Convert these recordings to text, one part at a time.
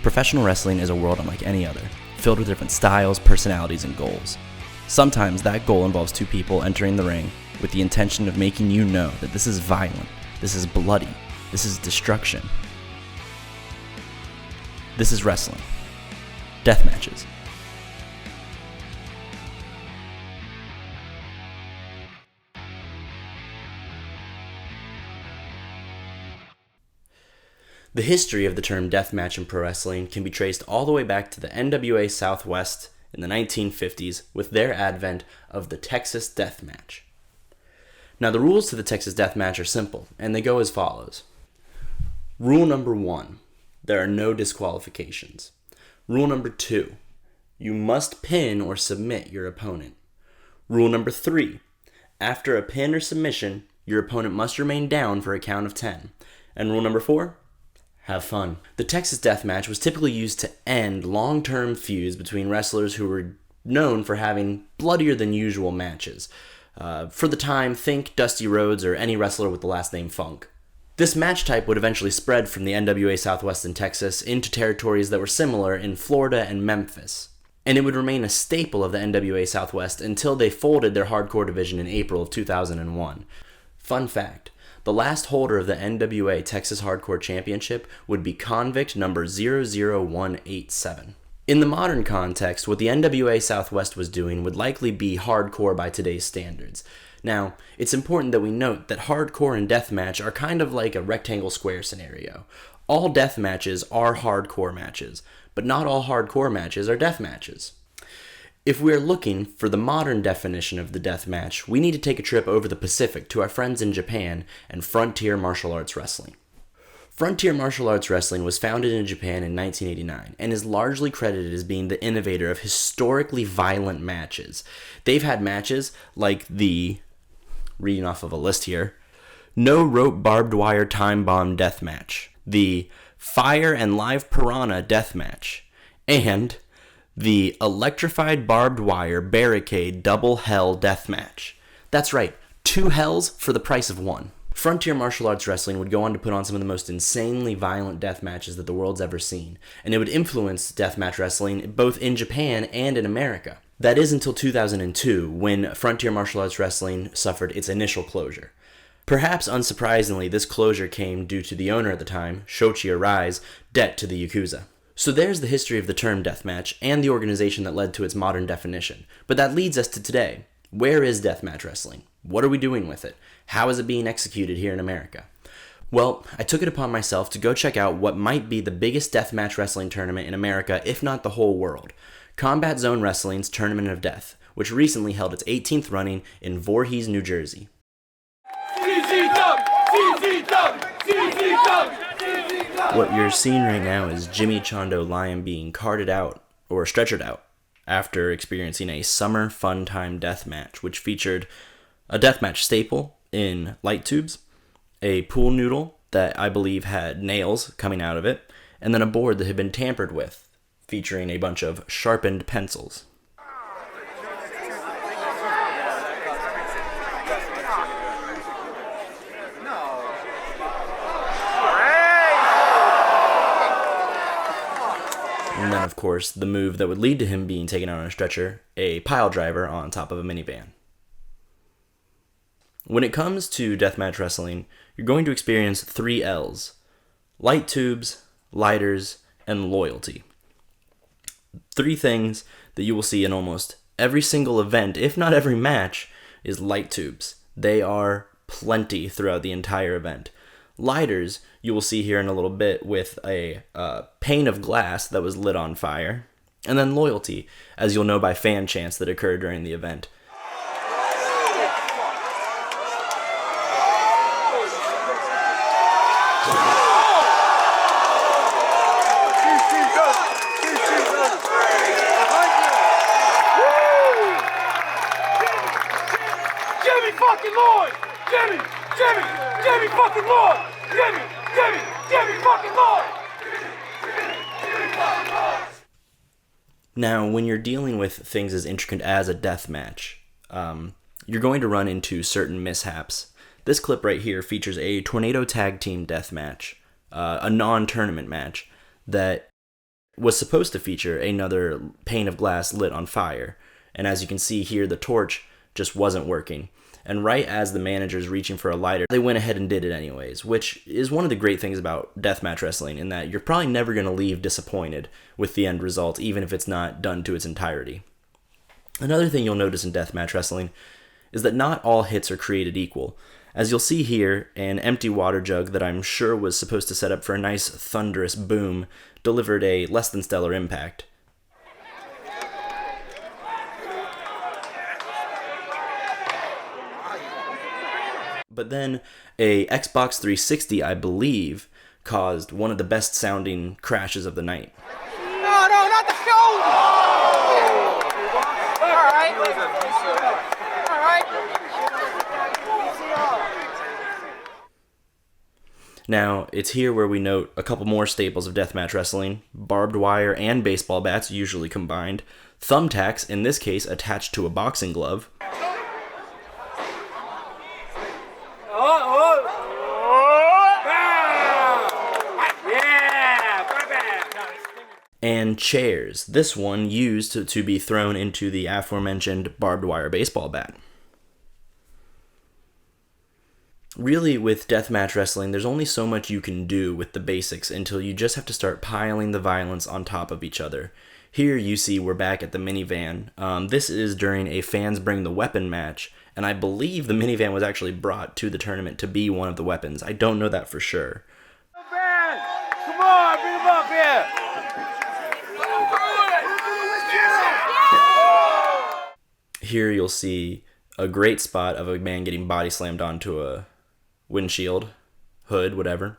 Professional wrestling is a world unlike any other, filled with different styles, personalities, and goals. Sometimes that goal involves two people entering the ring with the intention of making you know that this is violent, this is bloody, this is destruction. This is wrestling. Deathmatches. The history of the term deathmatch in pro wrestling can be traced all the way back to the NWA Southwest in the 1950s with their advent of the Texas Deathmatch. Now, the rules to the Texas Deathmatch are simple, and they go as follows. Rule number 1, there are no disqualifications. Rule number 2, you must pin or submit your opponent. Rule number 3, after a pin or submission, your opponent must remain down for a count of 10. And rule number 4, have fun. The Texas Deathmatch was typically used to end long-term feuds between wrestlers who were known for having bloodier than usual matches. For the time, think Dusty Rhodes or any wrestler with the last name Funk. This match type would eventually spread from the NWA Southwest in Texas into territories that were similar in Florida and Memphis. And it would remain a staple of the NWA Southwest until they folded their hardcore division in April of 2001. Fun fact, the last holder of the NWA Texas Hardcore Championship would be convict number 00187. In the modern context, what the NWA Southwest was doing would likely be hardcore by today's standards. Now, it's important that we note that hardcore and deathmatch are kind of like a rectangle square scenario. All death matches are hardcore matches, but not all hardcore matches are death matches. If we are looking for the modern definition of the death match, we need to take a trip over the Pacific to our friends in Japan and Frontier Martial Arts Wrestling. Frontier Martial Arts Wrestling was founded in Japan in 1989 and is largely credited as being the innovator of historically violent matches. They've had matches like the, reading off of a list here, no rope barbed wire time bomb death match, the fire and live piranha death match, and the electrified barbed wire barricade double hell death match. That's right, 2 hells for the price of 1. Frontier Martial Arts Wrestling would go on to put on some of the most insanely violent death matches that the world's ever seen, and it would influence deathmatch wrestling both in Japan and in America. That is until 2002, when Frontier Martial Arts Wrestling suffered its initial closure. Perhaps unsurprisingly, this closure came due to the owner at the time, Shoichi Arai's, debt to the Yakuza. So there's the history of the term deathmatch and the organization that led to its modern definition. But that leads us to today. Where is deathmatch wrestling? What are we doing with it? How is it being executed here in America? Well, I took it upon myself to go check out what might be the biggest deathmatch wrestling tournament in America, if not the whole world. Combat Zone Wrestling's Tournament of Death, which recently held its 18th running in Voorhees, New Jersey. What you're seeing right now is Jimmy Chondo Lion being carted out, or stretchered out, after experiencing a summer fun time death match, which featured a deathmatch staple in light tubes, a pool noodle that I believe had nails coming out of it, and then a board that had been tampered with, featuring a bunch of sharpened pencils. And then, of course, the move that would lead to him being taken out on a stretcher, a pile driver on top of a minivan. When it comes to deathmatch wrestling, you're going to experience 3 L's: light tubes, lighters, and loyalty. 3 things that you will see in almost every single event, if not every match, is light tubes. They are plenty throughout the entire event. Lighters, you will see here in a little bit with a pane of glass that was lit on fire. And then loyalty, as you'll know by fan chants that occurred during the event. Jimmy fucking Lloyd! Jimmy fucking Lloyd! Jimmy fucking Lloyd! Now, when you're dealing with things as intricate as a death match, you're going to run into certain mishaps. This clip right here features a tornado tag team death match, a non-tournament match that was supposed to feature another pane of glass lit on fire. And as you can see here, the torch just wasn't working. And right as the manager's reaching for a lighter, they went ahead and did it anyways, which is one of the great things about deathmatch wrestling, in that you're probably never going to leave disappointed with the end result, even if it's not done to its entirety. Another thing you'll notice in deathmatch wrestling is that not all hits are created equal. As you'll see here, an empty water jug that I'm sure was supposed to set up for a nice thunderous boom delivered a less than stellar impact. But then a Xbox 360, I believe, caused one of the best sounding crashes of the night. No, not the shoulder! Oh! Alright. Now, it's here where we note a couple more staples of deathmatch wrestling: barbed wire and baseball bats, usually combined, thumbtacks, in this case attached to a boxing glove, and chairs, this one used to be thrown into the aforementioned barbed wire baseball bat. Really, with deathmatch wrestling, there's only so much you can do with the basics until you just have to start piling the violence on top of each other. Here you see we're back at the minivan. This is during a Fans Bring the Weapon match, and I believe the minivan was actually brought to the tournament to be one of the weapons. I don't know that for sure. Come on, bring him up here! Here you'll see a great spot of a man getting body slammed onto a windshield, hood, whatever.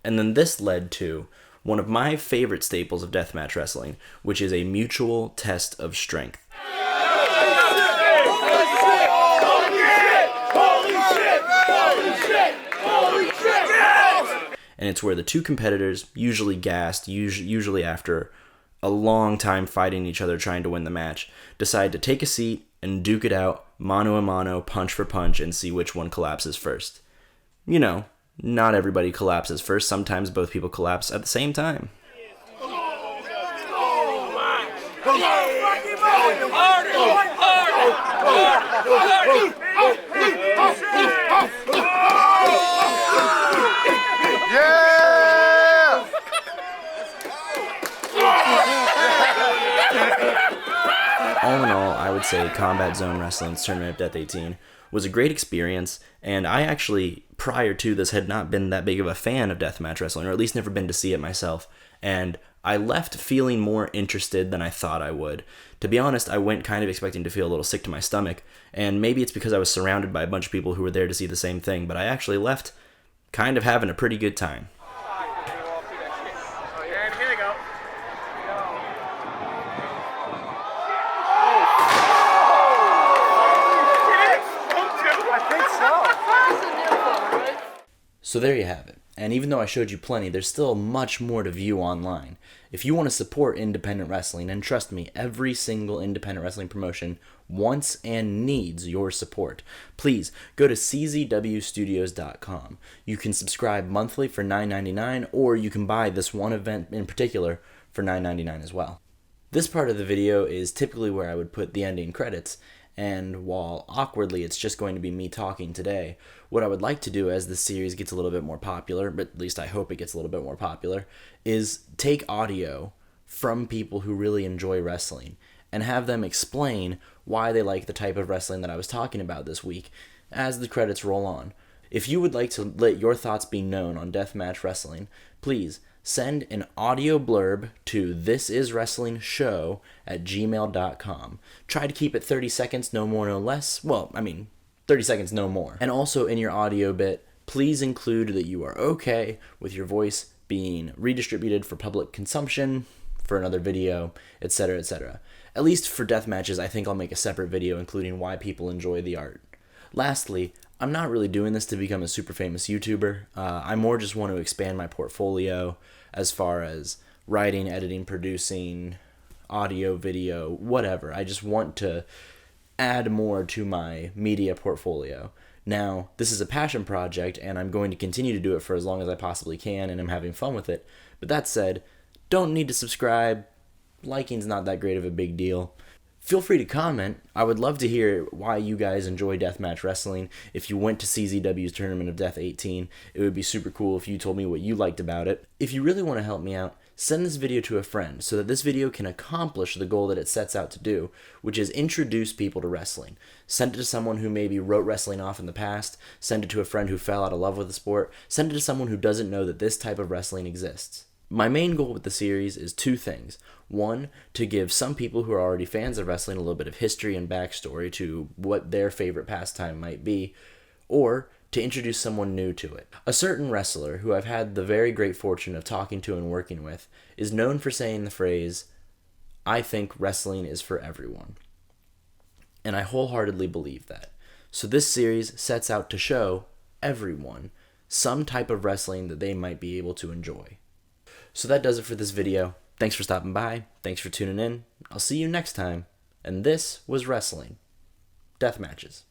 And then this led to one of my favorite staples of deathmatch wrestling, which is a mutual test of strength. And it's where the two competitors, usually gassed, usually after a long time fighting each other trying to win the match, decide to take a seat and duke it out, mano a mano, punch for punch, and see which one collapses first. You know, not everybody collapses first. Sometimes both people collapse at the same time. All in all, I would say Combat Zone Wrestling's Tournament of Death 18 was a great experience, and I actually, prior to this, had not been that big of a fan of deathmatch wrestling, or at least never been to see it myself, and I left feeling more interested than I thought I would. To be honest, I went kind of expecting to feel a little sick to my stomach, and maybe it's because I was surrounded by a bunch of people who were there to see the same thing, but I actually left kind of having a pretty good time. So there you have it. And even though I showed you plenty, there's still much more to view online. If you want to support independent wrestling, and trust me, every single independent wrestling promotion wants and needs your support, please go to czwstudios.com. You can subscribe monthly for $9.99, or you can buy this one event in particular for $9.99 as well. This part of the video is typically where I would put the ending credits, and while awkwardly it's just going to be me talking today, what I would like to do as this series gets a little bit more popular, but at least I hope it gets a little bit more popular, is take audio from people who really enjoy wrestling and have them explain why they like the type of wrestling that I was talking about this week as the credits roll on. If you would like to let your thoughts be known on deathmatch wrestling, please send an audio blurb to thisiswrestlingshow@gmail.com. Try to keep it 30 seconds, no more, no less. 30 seconds, no more. And also in your audio bit, please include that you are okay with your voice being redistributed for public consumption, for another video, etc., etc. At least for death matches, I think I'll make a separate video including why people enjoy the art. Lastly, I'm not really doing this to become a super famous YouTuber. I more just want to expand my portfolio as far as writing, editing, producing, audio, video, whatever. I just want to add more to my media portfolio. Now, this is a passion project, and I'm going to continue to do it for as long as I possibly can, and I'm having fun with it. But that said, Don't need to subscribe. Liking's not that great of a big deal. Feel free to comment. I would love to hear why you guys enjoy Deathmatch Wrestling. If you went to CZW's Tournament of Death 18, it would be super cool if you told me what you liked about it. If you really want to help me out, send this video to a friend so that this video can accomplish the goal that it sets out to do, which is introduce people to wrestling. Send it to someone who maybe wrote wrestling off in the past. Send it to a friend who fell out of love with the sport. Send it to someone who doesn't know that this type of wrestling exists. My main goal with the series is two things. One, to give some people who are already fans of wrestling a little bit of history and backstory to what their favorite pastime might be, or to introduce someone new to it. A certain wrestler who I've had the very great fortune of talking to and working with is known for saying the phrase, "I think wrestling is for everyone." And I wholeheartedly believe that. So this series sets out to show everyone some type of wrestling that they might be able to enjoy. So that does it for this video. Thanks for stopping by. Thanks for tuning in. I'll see you next time. And this was Wrestling Deathmatches.